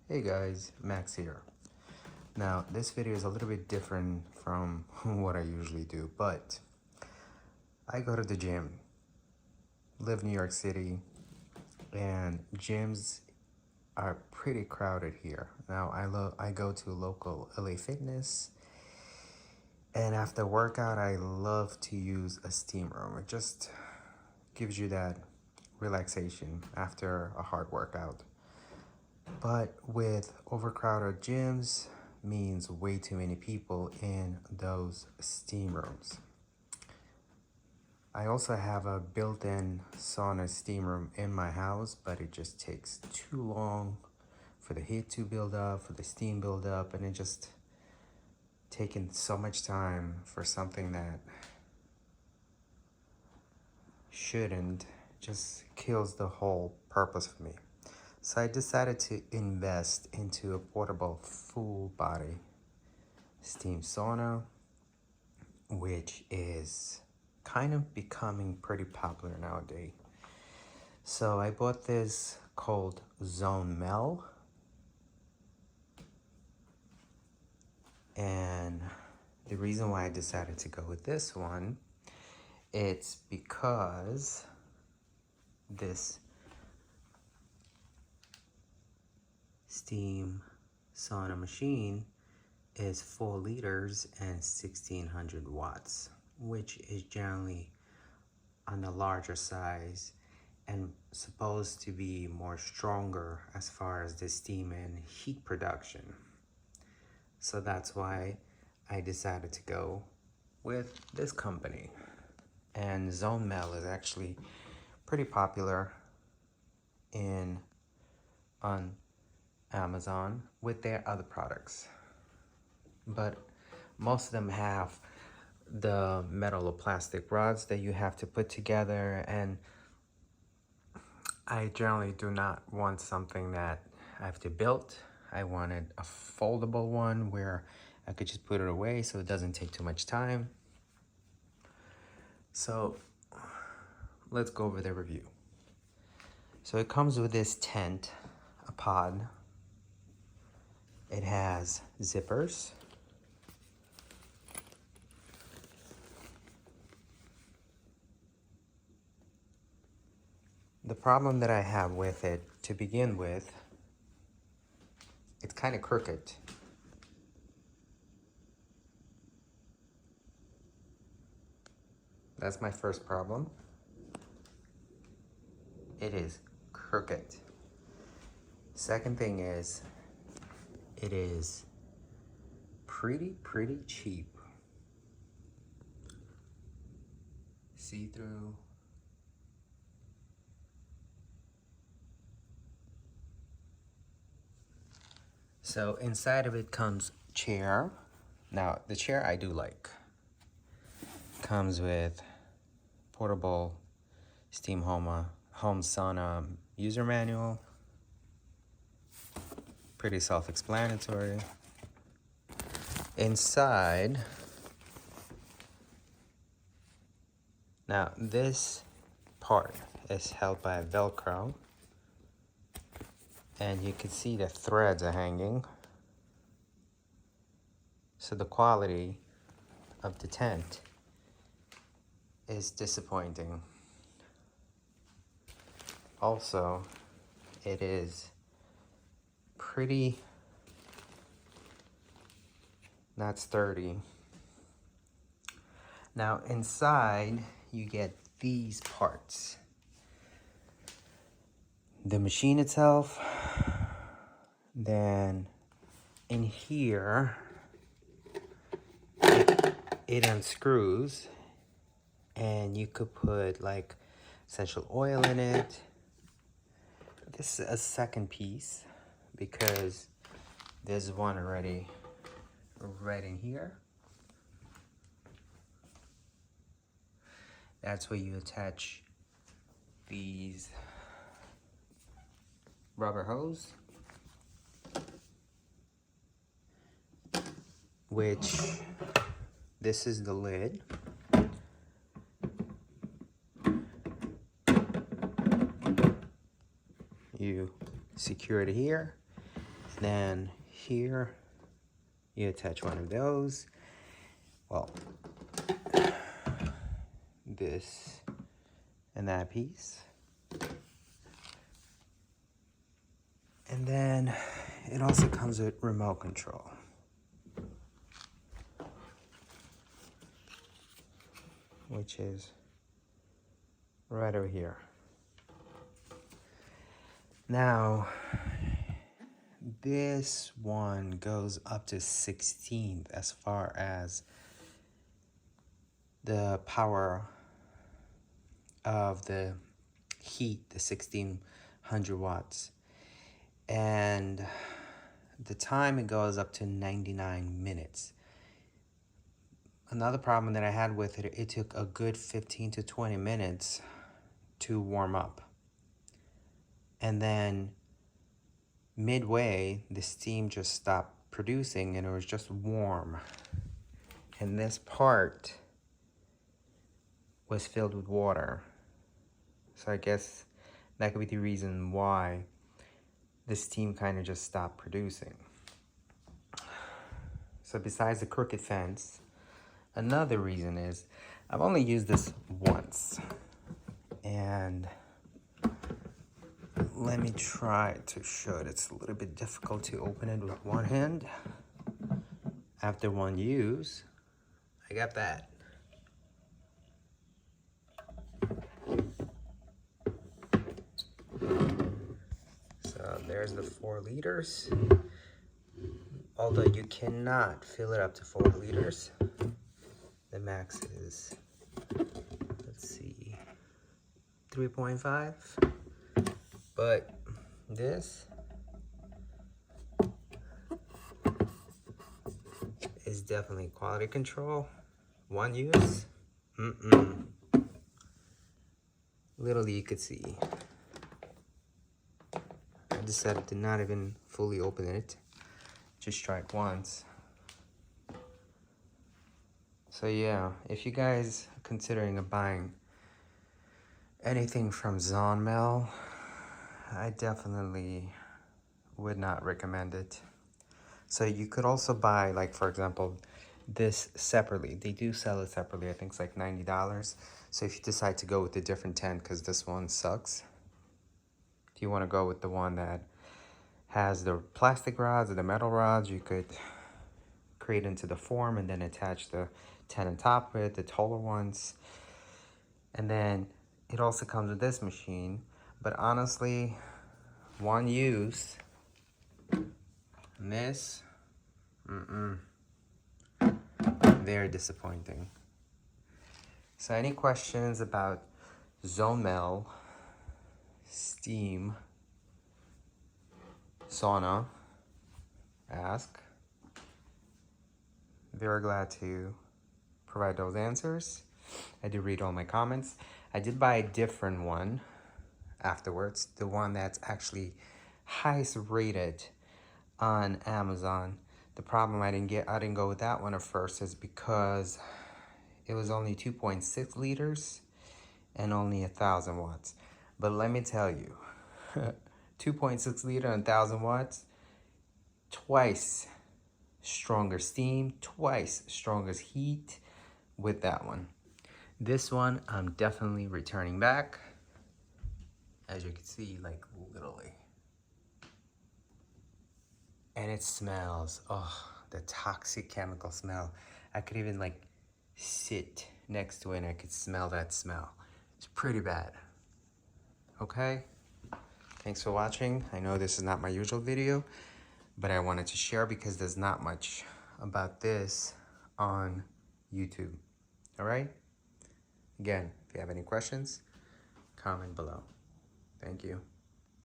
Hey guys, Max here. Now, this video is a little bit different from what I usually do, but I go to the gym, live New York City, and gyms are pretty crowded here. Now, I go to local LA Fitness, and after workout, I love to use a steam room. It just gives you that relaxation after a hard workout. But with overcrowded gyms means way too many people in those steam rooms. I also have a built-in sauna steam room in my house, but it just takes too long for the heat to build up, for the steam build up, and it just taking so much time for something that shouldn't, just kills the whole purpose for me. So I decided to invest into a portable full body steam sauna, which is kind of becoming pretty popular nowadays. So I bought this called Zonemel, and the reason why I decided to go with this one, it's because this steam sauna machine is 4 liters and 1600 watts, which is generally on the larger size and supposed to be more stronger as far as the steam and heat production. So that's why I decided to go with this company. And Zonemel is actually pretty popular on Amazon with their other products. But most of them have the metal or plastic rods that you have to put together, and I generally do not want something that I have to build. I wanted a foldable one where I could just put it away so it doesn't take too much time. So let's go over the review. So it comes with this tent, a pod. It has zippers. The problem that I have with it, to begin with, it's kind of crooked. That's my first problem. It is crooked. Second thing is, it is pretty cheap. See-through. So inside of it comes chair. Now the chair I do like. Comes with portable steam home sauna user manual. Pretty self-explanatory. Inside, now this part is held by Velcro, and you can see the threads are hanging. So the quality of the tent is disappointing. Also, it is pretty not sturdy. Now inside you get these parts. The machine itself, then in here it unscrews, and you could put like essential oil in it. This is a second piece because there's one already right in here. That's where you attach these rubber hose, which this is the lid. You secure it here, Then here, you attach one of those. Well, this and that piece. And then it also comes with remote control. Which is right over here. Now, this one goes up to 16th as far as the power of the heat, the 1600 watts. And the time it goes up to 99 minutes. Another problem that I had with it, it took a good 15 to 20 minutes to warm up. And then midway, the steam just stopped producing and it was just warm. And this part was filled with water. So I guess that could be the reason why the steam kind of just stopped producing. So besides the crooked fence, another reason is I've only used this once. And let me try to show it. It's a little bit difficult to open it with one hand. After one use, I got that. So there's the 4 liters. Although you cannot fill it up to 4 liters. The max is, let's see, 3.5. But this is definitely quality control. One use, Little you could see. I decided to not even fully open it. Just try it once. So yeah, if you guys are considering buying anything from Zonemel, I definitely would not recommend it. So you could also buy, like, for example, this separately. They do sell it separately. I think it's like $90. So if you decide to go with a different tent, because this one sucks, if you want to go with the one that has the plastic rods or the metal rods, you could create into the form and then attach the tent on top of it, the taller ones. And then it also comes with this machine. But honestly, one use, and this, very disappointing. So any questions about Zonemel, steam, sauna, ask. Very glad to provide those answers. I did read all my comments. I did buy a different one afterwards, the one that's actually highest rated on Amazon. The problem I didn't go with that one at first is because it was only 2.6 liters and only 1,000 watts. But let me tell you, 2.6 liter and 1,000 watts, twice stronger steam, twice stronger heat with that one. This one I'm definitely returning back. As you can see, like, literally. And it smells, oh, the toxic chemical smell. I could even like sit next to it and I could smell that smell. It's pretty bad. Okay? Thanks for watching. I know this is not my usual video, but I wanted to share because there's not much about this on YouTube. All right? Again, if you have any questions, comment below. Thank you.